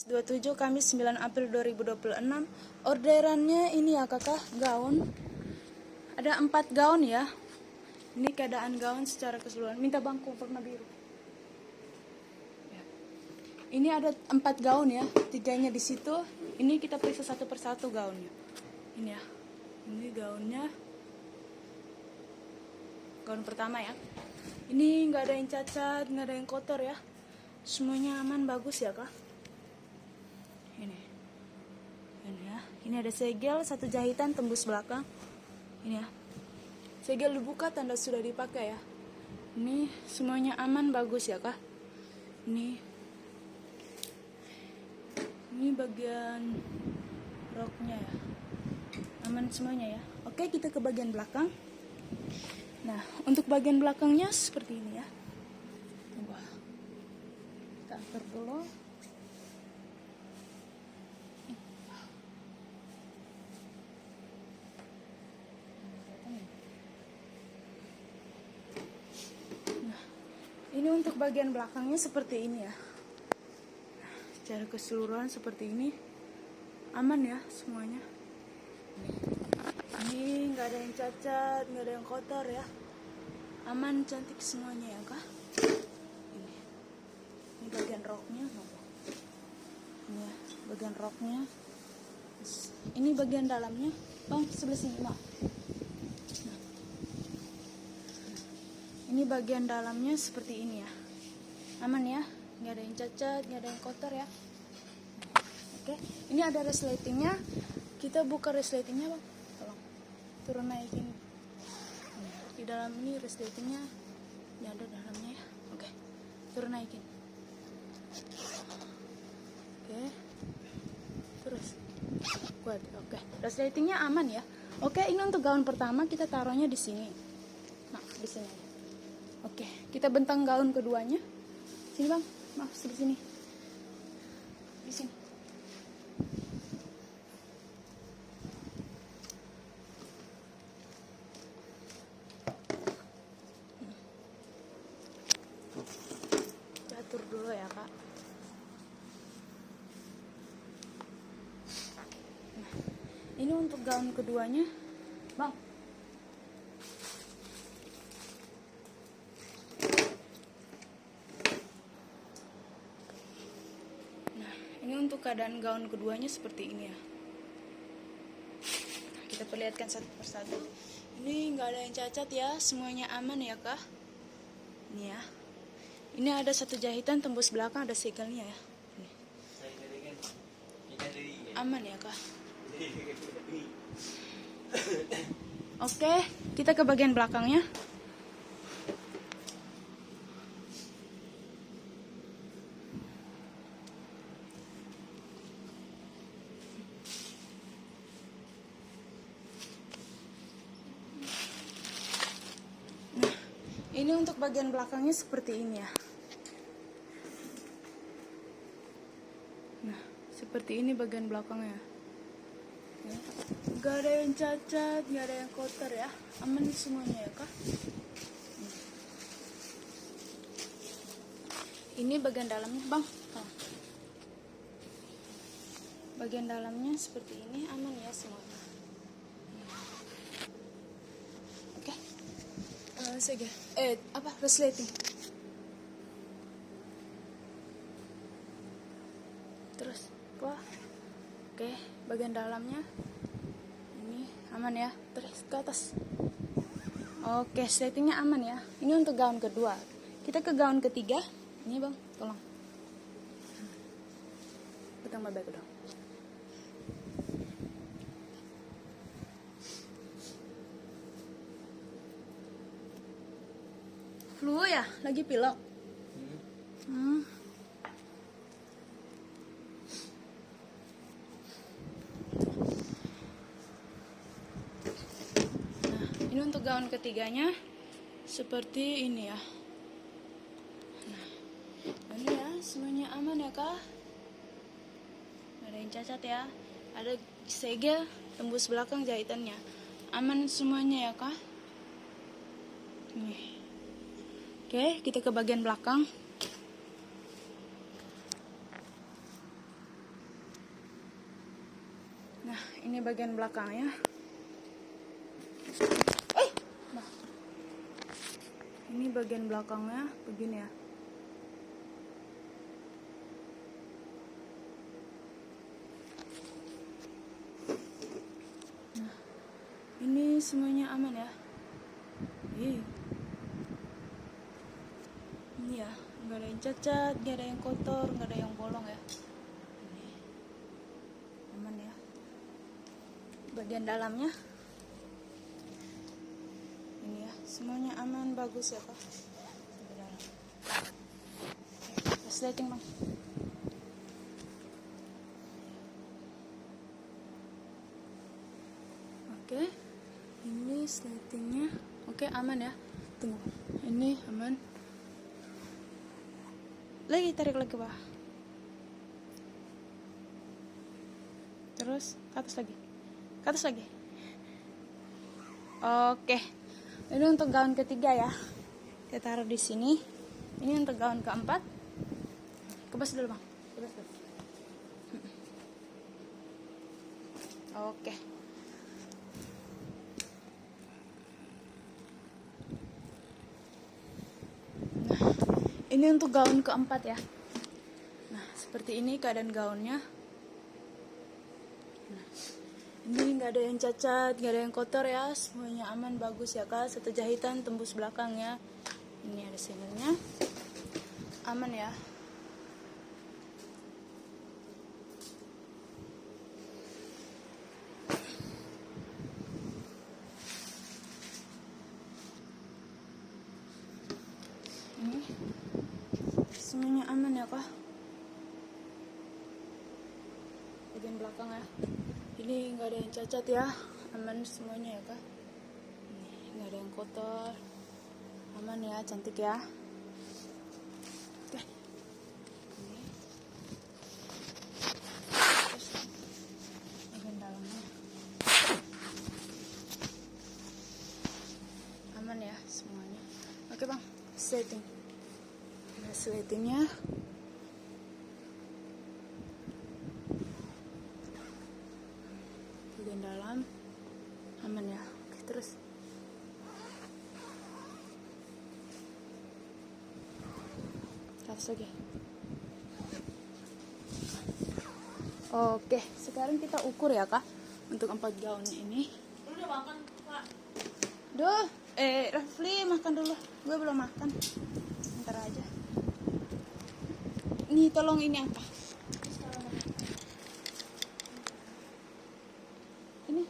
27 Kamis 9 April 2026. Orderannya ini ya kakak, gaun. Ada 4 gaun ya. Ini keadaan gaun secara keseluruhan. Minta bangku warna biru. Ya. Ini ada 4 gaun ya. 3-nya di situ. Ini kita periksa satu persatu gaunnya. Ini ya. Ini gaunnya. Gaun pertama ya. Ini nggak ada yang cacat, nggak ada yang kotor ya. Semuanya aman, bagus ya kak. Ini ya. Ini ada segel, 1 jahitan tembus belakang. Ini ya. Segel dibuka, tanda sudah dipakai ya. Ini semuanya aman, bagus ya kak. Ini bagian roknya ya. Aman semuanya ya. Oke, kita ke bagian belakang. Nah, untuk bagian belakangnya seperti ini ya. Wah. Kita atur dulu. Ini untuk bagian belakangnya seperti ini ya. Secara keseluruhan seperti ini. Aman ya semuanya. Ini nggak ada yang cacat, nggak ada yang kotor ya. Aman, cantik semuanya ya kak. Ini bagian roknya. Ini ya, bagian roknya. Ini bagian dalamnya. Bang, sebelah sini mak. Ini bagian dalamnya seperti ini ya. Aman ya, nggak ada yang cacat, nggak ada yang kotor ya. Oke, ini ada resletingnya. Kita buka resletingnya bang. Tolong turun naikin. Di dalam ini resletingnya. Ini ada dalamnya ya. Oke, turun naikin. Oke, terus kuat. Oke, resletingnya aman ya. Oke, ini untuk gaun pertama kita taruhnya di sini. Nah, di sini. Oke, kita bentang gaun keduanya. Sini bang, maaf sebelah sini. Di sini. Atur dulu ya kak. Nah, ini untuk gaun keduanya, bang. Ini untuk keadaan gaun keduanya seperti ini ya. Kita perlihatkan satu persatu. Ini nggak ada yang cacat ya, semuanya aman ya kak. Ini ya. Ini ada 1 jahitan tembus belakang, ada segelnya ya. Ini. Aman ya kak. Oke, kita ke bagian belakangnya. Ini untuk bagian belakangnya seperti ini ya. Nah, seperti ini bagian belakangnya. Ya. Gak ada yang cacat, gak ada yang kotor ya. Aman semuanya ya kak. Ini bagian dalamnya bang. Oh. Bagian dalamnya seperti ini, aman ya semuanya. Oke. Segel. Resleting. Terus, wah. Oke, bagian dalamnya ini aman ya. Terus ke atas. Oke, resletingnya aman ya. Ini untuk gaun kedua. Kita ke gaun ketiga. Ini bang, tolong. Betang baik dong. Flu ya, lagi pilek. Nah, ini untuk gaun ketiganya seperti ini ya. Nah, ini ya, semuanya aman ya kak. Gak ada yang cacat ya. Ada segel tembus belakang jahitannya. Aman semuanya ya kak. Nih. Oke, kita ke bagian belakang. Nah, ini bagian belakangnya. Nah, ini bagian belakangnya begini ya. Nah, ini semuanya aman ya. Ini ya, nggak ada yang cacat, nggak ada yang kotor, nggak ada yang bolong ya. Ini aman ya. Bagian dalamnya ini ya, semuanya aman, bagus ya Pak. Lighting Bang. Oke, ini lightingnya oke, aman ya. Tunggu, ini aman. Lagi tarik lagi Pak. Terus ke atas lagi, ke atas lagi. Oke, ini untuk gaun ketiga ya. Kita taruh di sini. Ini untuk gaun keempat. Kebas dulu Bang, kebas dulu. Oke. Nah, ini untuk gaun keempat ya. Nah, seperti ini keadaan gaunnya. Nah, ini nggak ada yang cacat, nggak ada yang kotor ya, semuanya aman, bagus ya Kak. Satu jahitan tembus belakangnya. Ini ada singernya, aman ya. Ini semuanya aman ya Kak. Bagian belakang ya, ini nggak ada yang cacat ya, aman semuanya ya Kak. Ini nggak ada yang kotor, aman ya, cantik ya. Oke, ini terus bagian dalamnya aman ya semuanya. Oke Bang, setting. Nah, settingnya bagian dalam aman ya. Oke, terus atas lagi. Oke, sekarang kita ukur ya Kak untuk 4 gaun ini. Udah makan Pak? Duh, Rafli makan dulu. Gue belum makan. Ntar aja. Nih, tolong ini apa? Ini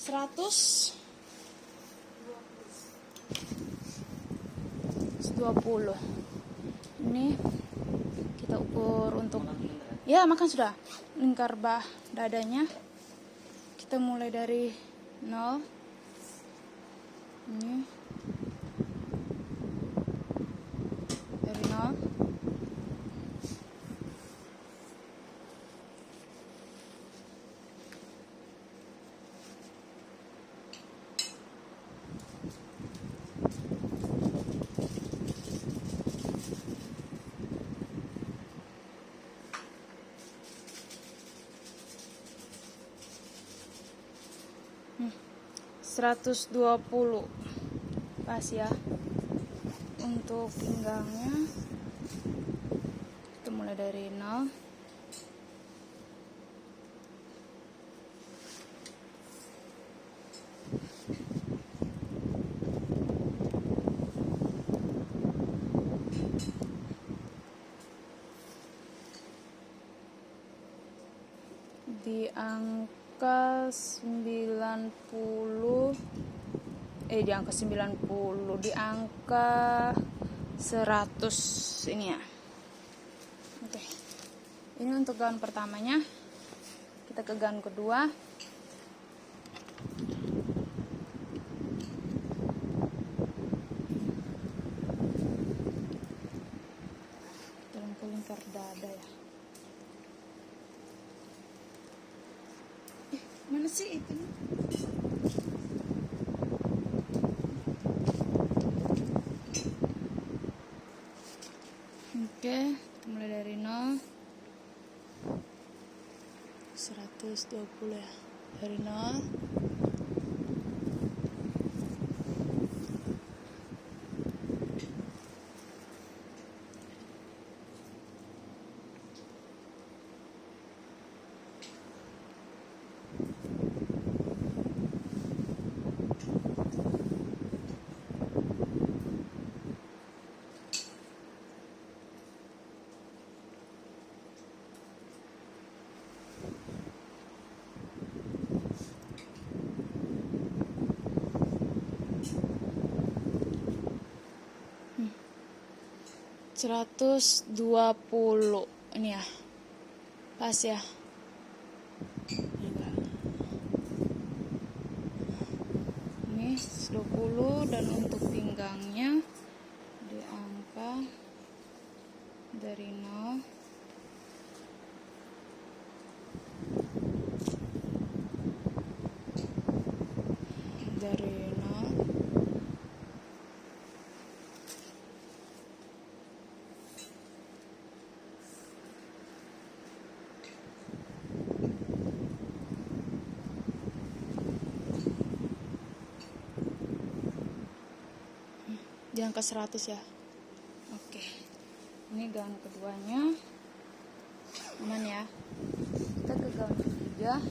120. Ini kita ukur untuk ya makan sudah. Lingkar bah dadanya. Kita mulai dari 0. Ini dari 0. Hmm, 120 pas ya. Untuk pinggangnya kita mulai dari 0. Di angka 90, di angka 90, di angka 100 ini ya. Oke. Ini untuk gaun pertamanya. Kita ke gaun kedua. Dalam lingkar dada ya. Mana sih itu? Oke, kita mulai dari 0. 120 ya, dari 0. Seratus 120 ini ya, pas ya. Ini 120, dan untuk pinggangnya di angka dari 0 dari 0 di angka 100 ya. Oke, ini gaun keduanya aman ya. Kita ke gaun ketiga.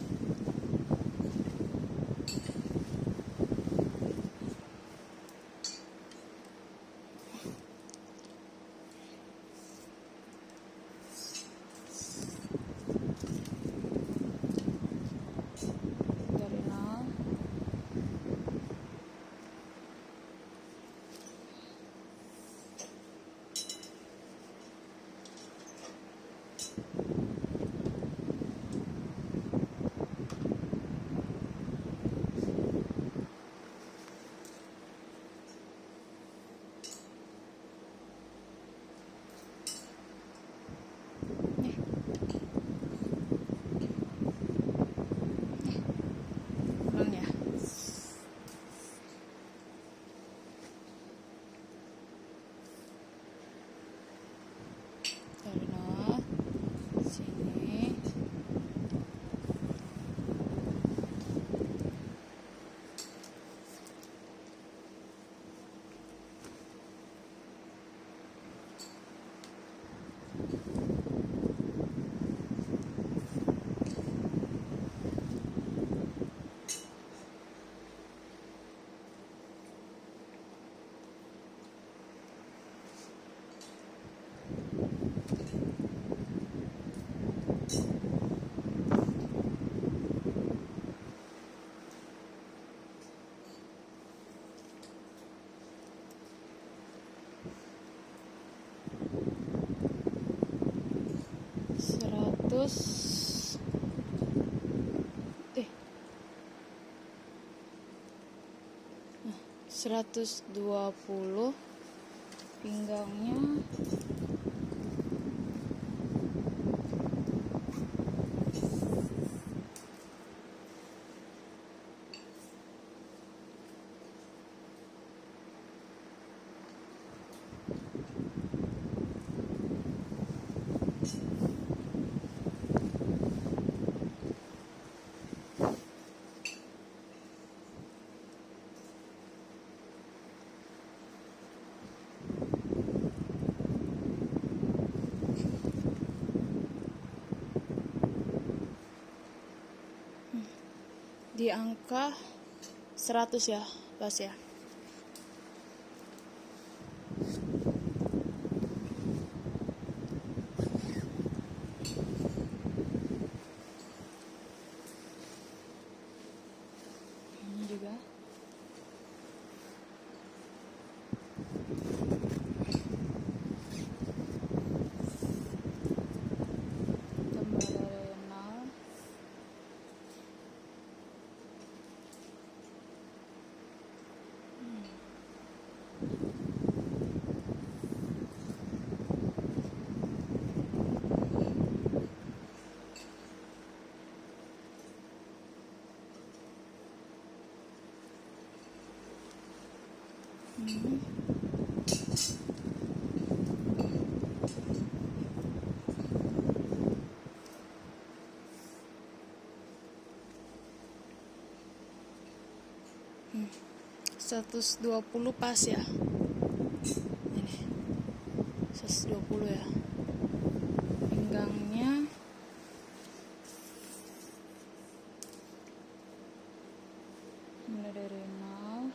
Dari 0 ulang ya. Dari 0 sini. Seratus 120 pinggangnya. Di angka 100 ya, pas ya. Ini juga. Tambah dari 0. 120 pas ya. Ini 120 ya. Pinggangnya mulai dari 0.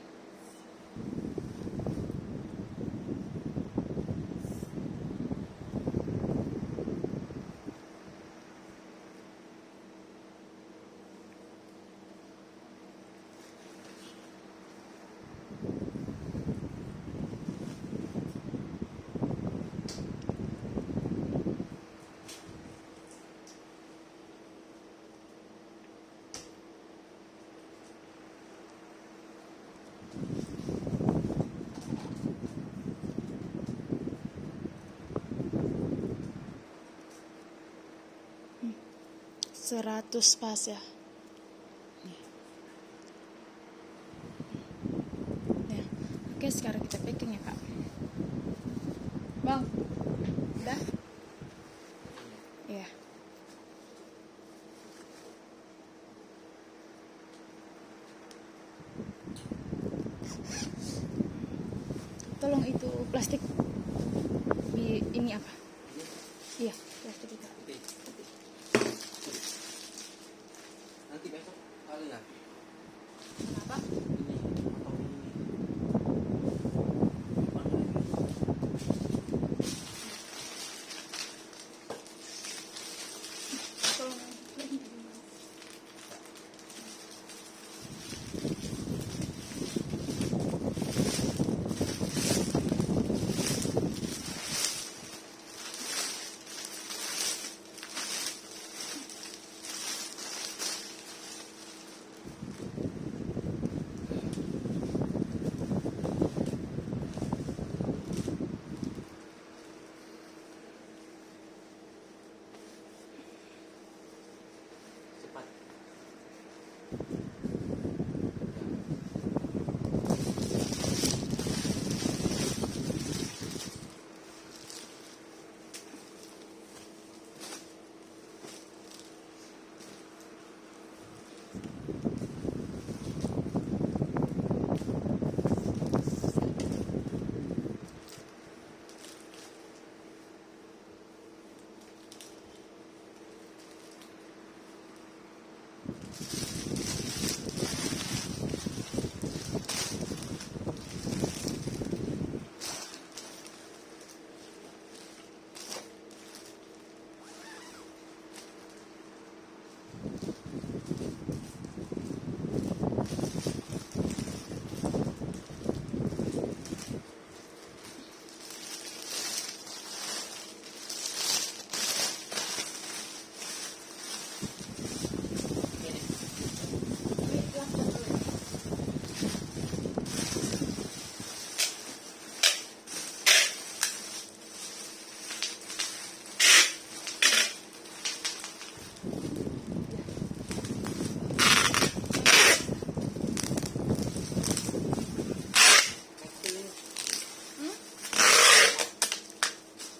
Hmm, 100 pas ya. Nih. Ya. Oke, sekarang kita packing ya, Kak. Bang, udah? Iya. Tolong itu plastik ini apa? Iya, plastik itu. Nanti besok kali ya. Kenapa? Ini atau ini. Tolong. Cepat.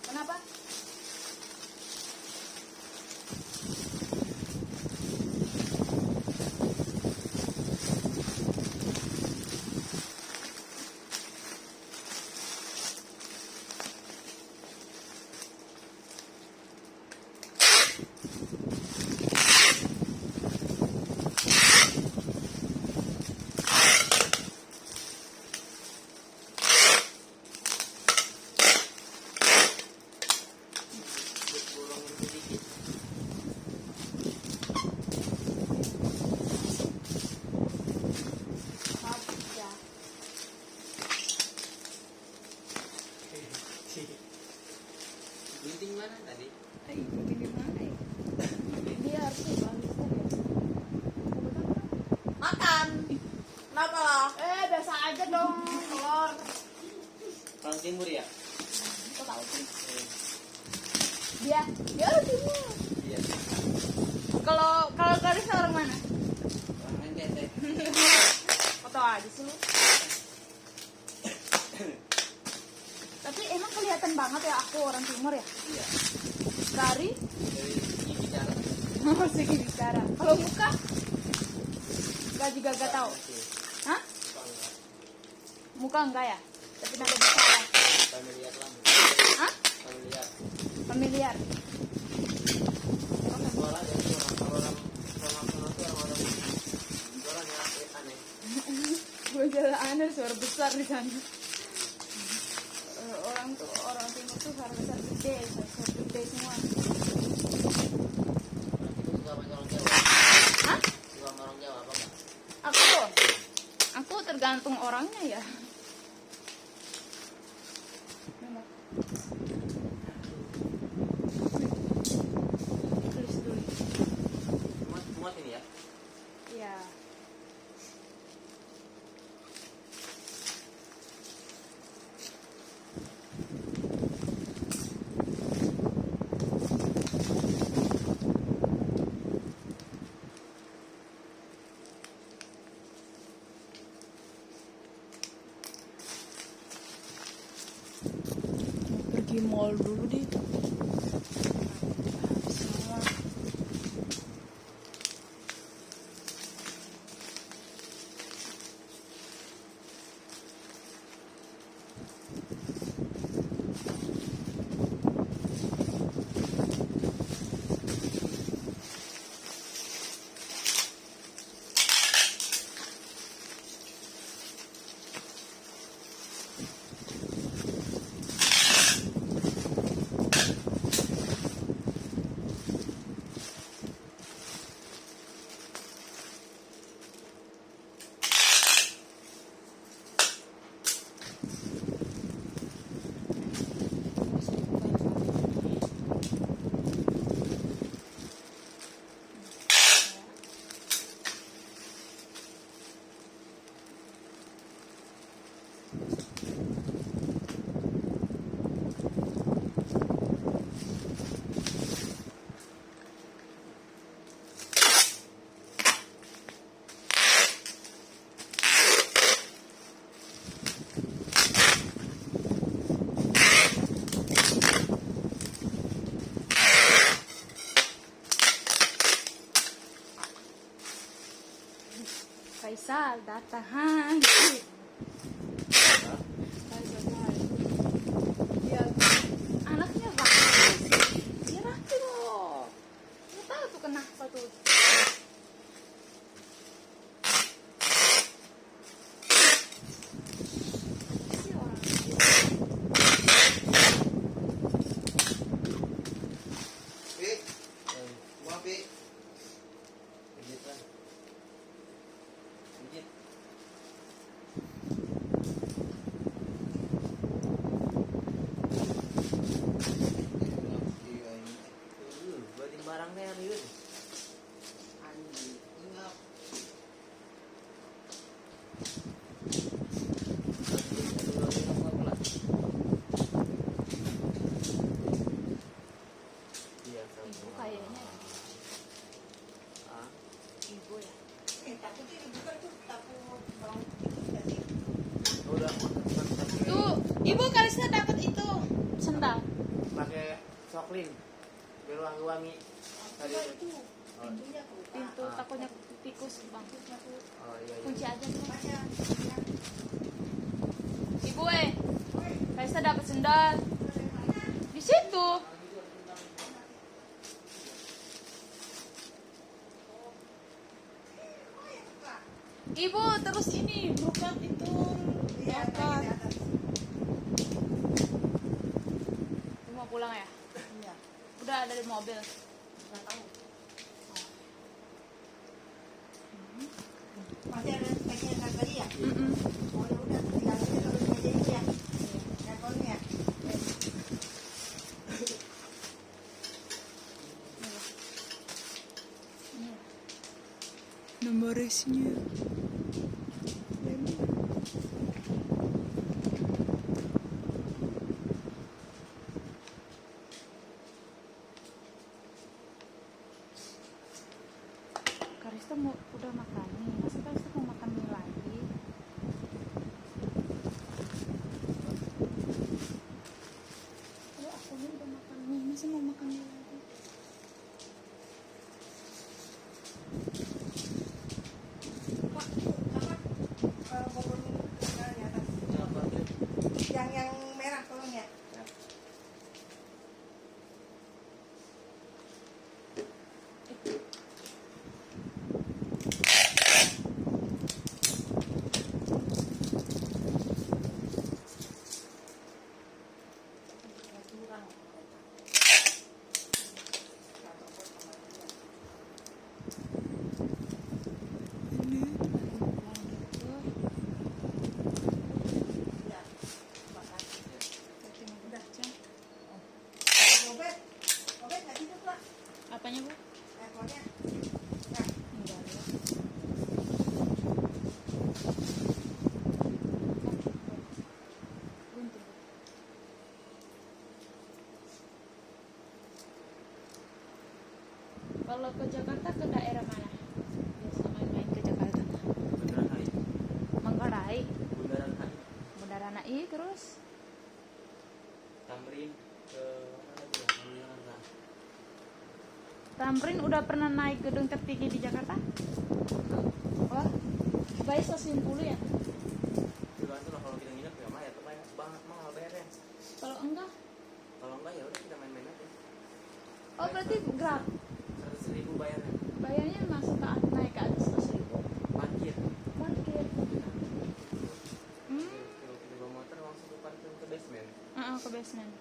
Kenapa? Bolong sedikit. Habis ya. Gunting mana tadi? Ini mana ya? Dia harusnya bagus tadi ya. Makan. Kenapa lah? Biasa aja dong, telur. Orang timur ya? Kok tahu sih? Dia orang timur. Iya. Kalau Karisna orang mana? Orang NTT. Foto aja sih lu. Tapi emang kelihatan banget ya aku orang timur ya. Iya. Dari Dari bicara. segi bicara. Kalau muka, gak juga gak tahu. Oke. Hah? Bangga. Muka enggak ya? Tapi nada bicara. Familiar lang. Hah? Familiar. Familiar. Suara dan orang suaranya aneh. Gue jalan aneh, suara besar di sana. Orang timur tuh suara besar gede, suara gede semua. Itu suka sama orang Jawa. Hah? Suka sama orang Jawa apa enggak? Aku tergantung orangnya ya. Tulis dulu. Muat ini ya. Ya. Pergi mall dulu deh. Semua. Faisal datang. Ya, anaknya rapi. Dia rapi loh. Nggak tahu tuh kenapa tuh. Si orang. Pi. Gua Pi. Pijit lah. Pijit. Buatin barangnya yun. Anjing. Ingat. Ibu kayaknya ya. Ah, Ibu ya. udah Tuh, Ibu Kalista dapat itu sendal. pakai soklin biar wangi-wangi tadi itu. Oh, Pintu takutnya tikus bang. oh iya iya. Kunci aja dulu. Ibu Kalista dapat sendal. Di situ. Ibu terus ini buka itu buka. Ibu mau pulang ya? Iya. Udah ada di mobil. Nggak tahu. Masih ada speknya kan tadi ya? Oh ya udah, tinggal aja kalau meja ini ya. Teleponnya ya. Nomor resnya. Karista udah makan nih, masa Karista mau makan mie lagi? Ya aku ini udah makan mie, masih mau makan mie lagi? Pak, apa? Kalau mau di atas. teleponnya. Nah, Enggak ya. Buntung. Kalau ke Jakarta ke daerah mana? Biasa main-main ke Jakarta. Bundaran HI. Manggarai, Bundaran HI. Bundaran HI terus Tamrin ke mana lagi ya? Bundaran HI. Tamrin udah pernah naik gedung tertinggi di Jakarta? Wah, baik stasiun 10 ya? Tergantung lah kalau kita nginep ya mah ya banyak banget mahal bayarnya. Kalau enggak, Kalau enggak ya udah kita main-main aja. oh berarti gratis. 100.000 bayarnya. Bayarnya masuk ke atas, naik ke atas 100.000. Parkir. Parkir. Kalau kita bawa motor langsung ke parkir ke basement. Ke basement.